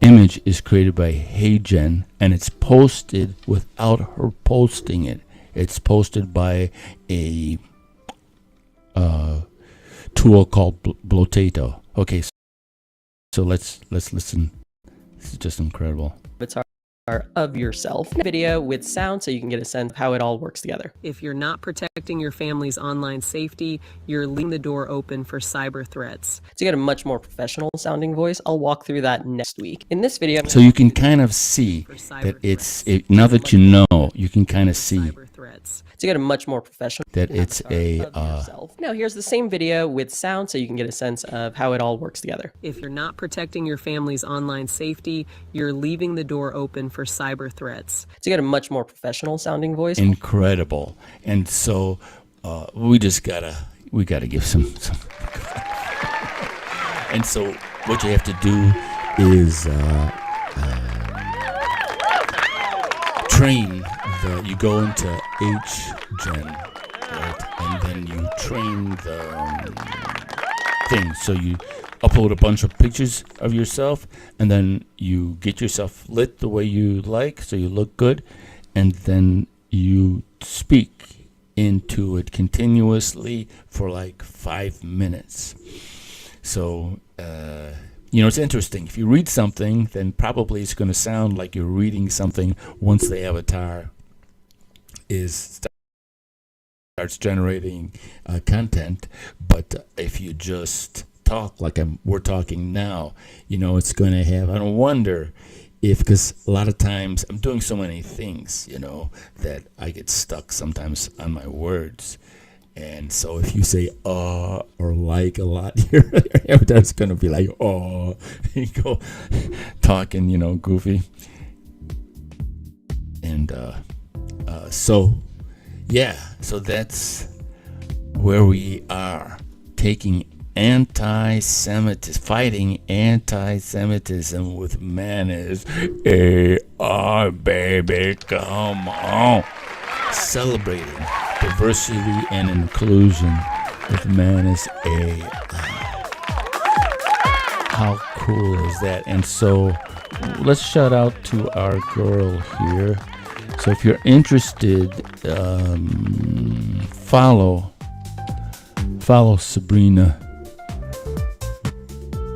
image is created by HeyGen, and it's posted without her posting it. It's posted by a tool called Blotato. Okay, so let's listen. This is just incredible. Of yourself video with sound so you can get a sense of how it all works together. If you're not protecting your family's online safety, you're leaving the door open for cyber threats. To get a much more professional sounding voice, I'll walk through that next week. In this video, so you can kind of see that now that you know, you can kind of see to get a much more professional that it's a now here's the same video with sound so you can get a sense of how it all works together. If you're not protecting your family's online safety, you're leaving the door open for cyber threats. To get a much more professional sounding voice, incredible. And so we gotta give some and so what you have to do is train you go into HGen, right? And then you train the thing. So you upload a bunch of pictures of yourself, and then you get yourself lit the way you like, so you look good, and then you speak into it continuously for like 5 minutes. So it's interesting. If you read something, then probably it's going to sound like you're reading something once the avatar starts generating content. But if you just talk like we're talking now, it's going to have. I don't wonder if, because a lot of times I'm doing so many things, that I get stuck sometimes on my words. And so if you say or like a lot, your avatar's going to be like, you go talking, goofy. And so that's where we are, taking fighting anti-Semitism with Manus. Baby, come on. Celebrating diversity and inclusion with Manus.im. How cool is that? And so let's shout out to our girl here. So if you're interested, follow Sabrina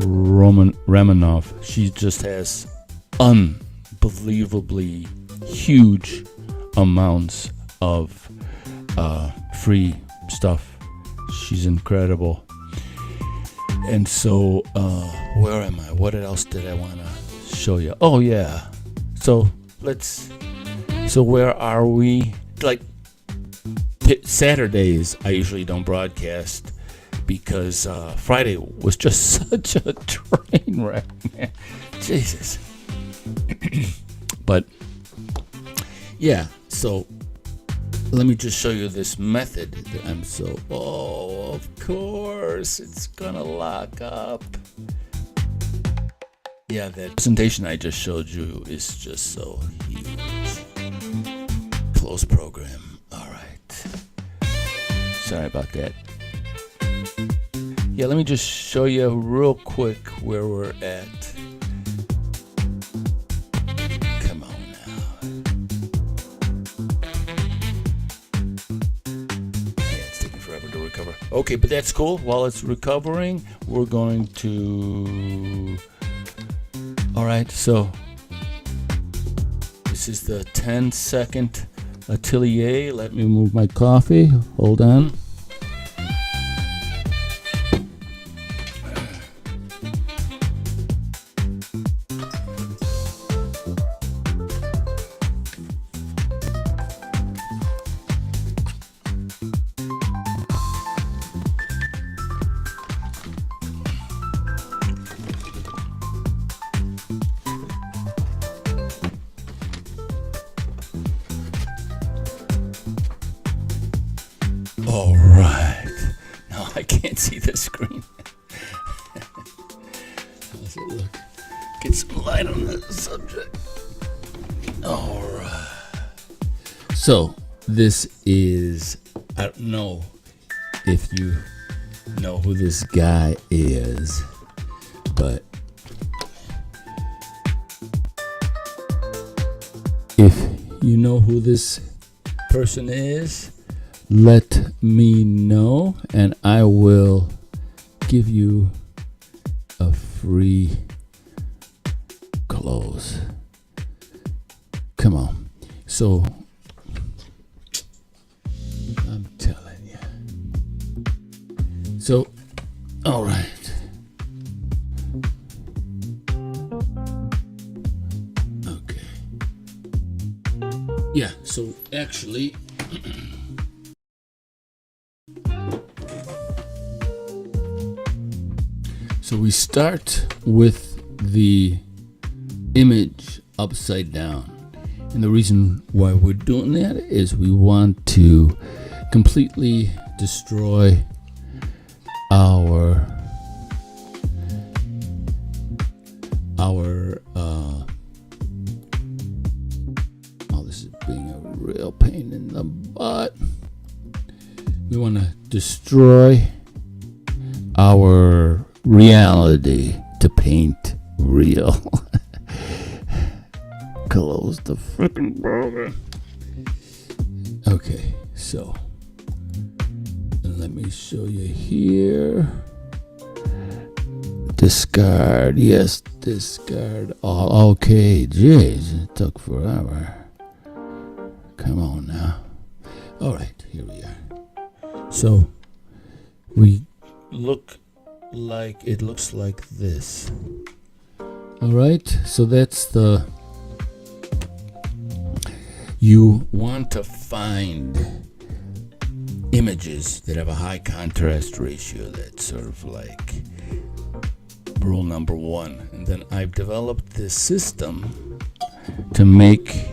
Romanov. She just has unbelievably huge amounts of free stuff. She's incredible. And so where am I? What else did I want to show you? Oh yeah. So where are we? Like Saturdays I usually don't broadcast because Friday was just such a train wreck, man. Jesus. But yeah, so let me just show you this method that I'm of course it's gonna lock up. Yeah, that presentation I just showed you is just so huge. Close program. All right. Sorry about that. Yeah, let me just show you real quick where we're at. Come on now. Yeah, it's taking forever to recover. Okay, but that's cool. While it's recovering, we're going to... All right, so this is the 10-second atelier. Let me move my coffee. Hold on. All right. Now I can't see the screen. How's it look? Get some light on the subject. All right. So this is, I don't know if you know who this guy is, but you know who this person is, let me know, and I will give you a free close. Come on. So, I'm telling you. So, all right. Okay. Yeah, so actually, so we start with the image upside down. And the reason why we're doing that is we want to completely destroy our this is being a real pain in the butt. We want to destroy our reality to paint real. Close the freaking browser. Okay, so let me show you here. Discard, yes, discard all. Okay, jeez, it took forever. Come on now. All right, here we are. So we look like it looks like this. All right, so that's the. You want to find images that have a high contrast ratio. That's sort of like rule number one. And then I've developed this system to make,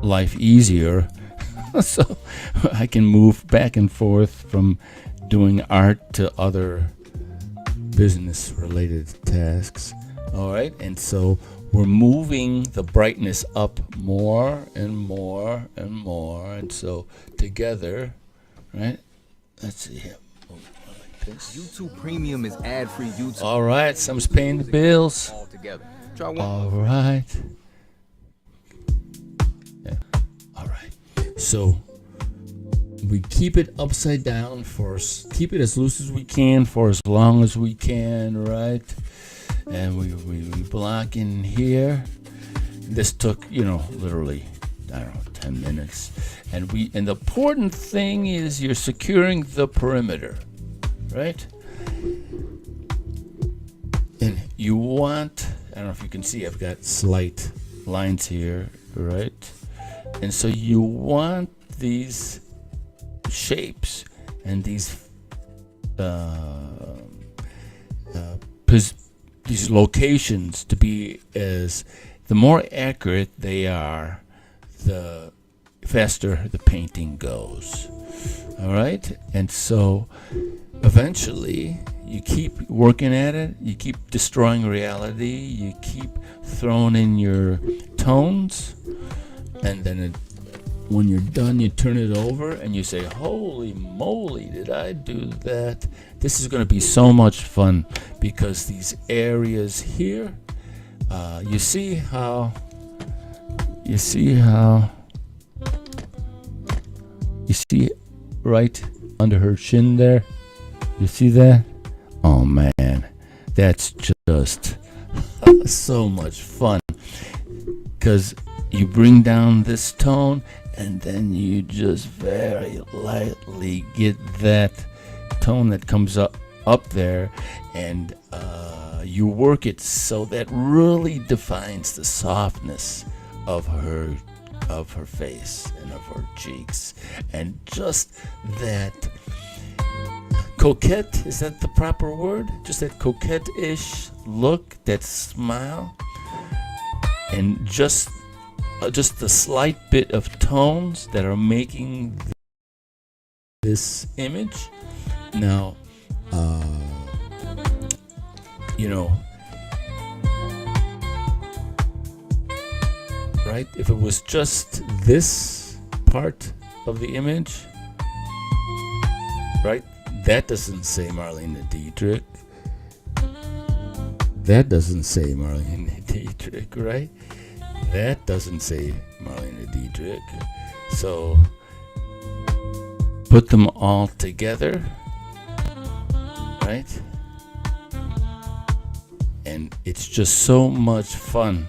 life easier. So I can move back and forth from doing art to other business-related tasks. All right, and so we're moving the brightness up more and more and more, and so together, right? Let's see here. Like this. YouTube Premium is ad-free YouTube. All right, some's paying the bills. All together. Try one. All right. Yeah. All right. So we keep it upside down keep it as loose as we can for as long as we can, right? And we block in here. This took, literally, 10 minutes. And the important thing is you're securing the perimeter, right? And you want, I don't know if you can see, I've got slight lines here, right? And so you want these shapes and these locations to be the more accurate they are, the faster the painting goes. All right? And so eventually you keep working at it, you keep destroying reality, you keep throwing in your tones, and then when you're done, you turn it over and you say, holy moly, did I do that? This is going to be so much fun because these areas here, you see right under her chin there? You see that? Oh man, that's just so much fun because you bring down this tone and then you just very lightly get that tone that comes up there, and you work it so that really defines the softness of her face and of her cheeks, and just that coquette, is that the proper word? Just that coquette-ish look, that smile, and just the slight bit of tones that are making this image. Now, right? If it was just this part of the image, right? That doesn't say Marlene Dietrich. That doesn't say Marlene Dietrich, right? that doesn't say Marlene Dietrich. So put them all together, right? And it's just so much fun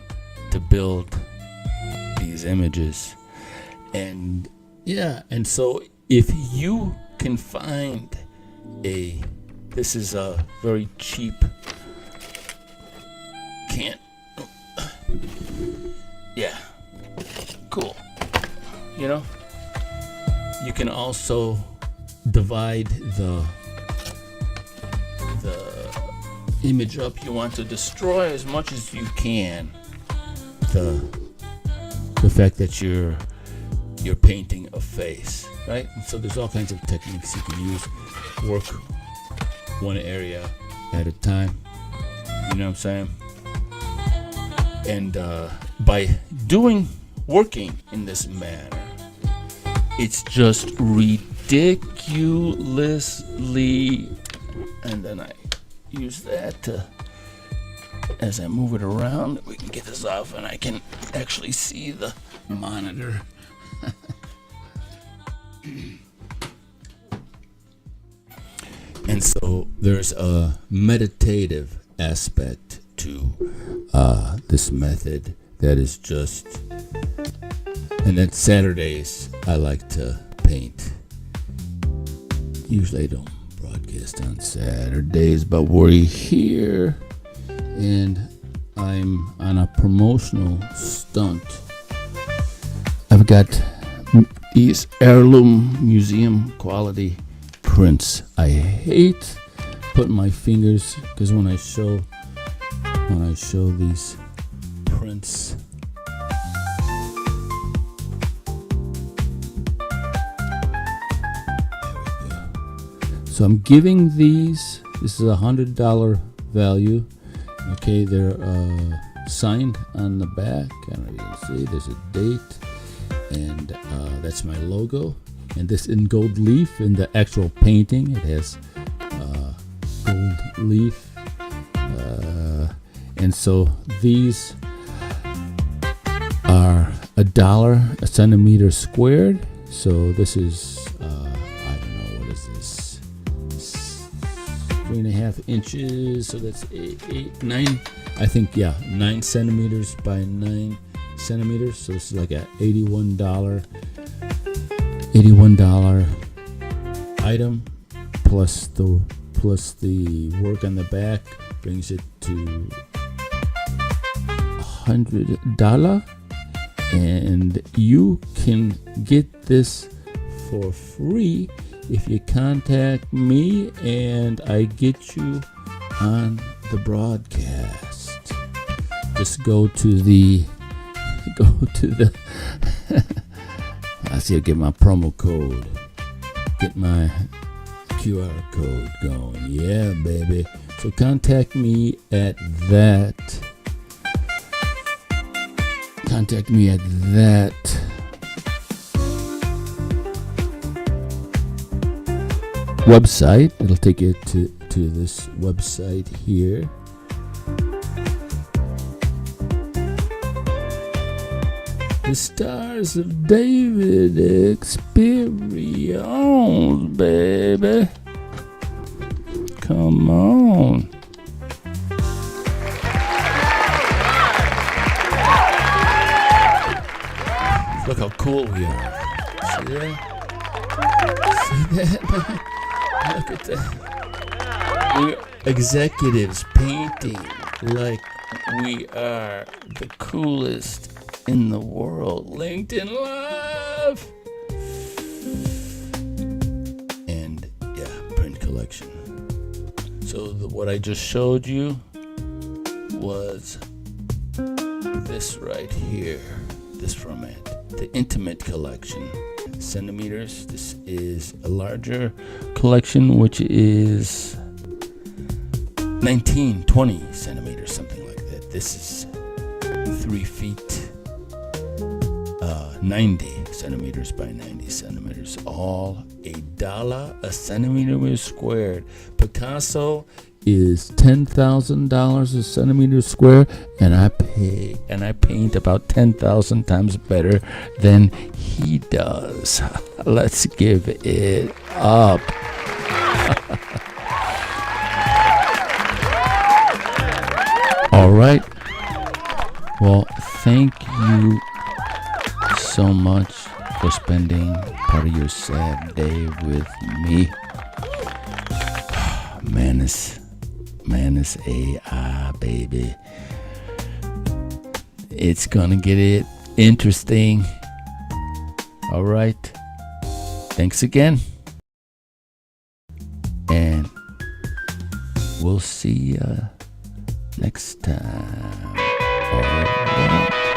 to build these images. And yeah, and so if you can find this is a very cheap, yeah, cool. You know, you can also divide the image up. You want to destroy as much as you can the fact that you're painting a face, right? And so there's all kinds of techniques you can use. Work one area at a time. You know what I'm saying? And by working in this manner, it's just ridiculously, and then I use that to, as I move it around, we can get this off and I can actually see the monitor. And so there's a meditative aspect to this method that is just, and then Saturdays I like to paint. Usually I don't broadcast on Saturdays, but we're here and I'm on a promotional stunt. I've got these heirloom museum quality prints. I hate putting my fingers, because when I show these prints, so I'm giving these, this is $100 value. Okay, they're signed on the back. I don't know if you can see, there's a date, and that's my logo. And this in gold leaf in the actual painting, it has gold leaf. And so these are $1 a centimeter squared. So this is, I don't know, what is this? 3.5 inches. So that's 9, I think, yeah, 9 centimeters by 9 centimeters. So this is like a $81 item, plus the work on the back brings it to $100, and you can get this for free if you contact me and I get you on the broadcast. Just go to the I see, I get my promo code, get my QR code going. Yeah, baby. So contact me at that. Website. It'll take you to this website here. The Stars of David Experience, baby. Come on. Look how cool we are. See that? See that? Look at that. We're executives painting like we are the coolest in the world. LinkedIn Live. And yeah, print collection. So what I just showed you was this right here, this format, the intimate collection, centimeters. This is a larger collection, which is 19, 20 centimeters, something like that. This is 3 feet, 90 centimeters by 90 centimeters, all $1 a centimeter squared. Picasso is $10,000 a centimeter square, and I paint about 10,000 times better than he does. Let's give it up. All right. Well, thank you so much for spending part of your sad day with me. Manus AI, baby. It's gonna get it interesting. All right. Thanks again. And we'll see you next time. All right.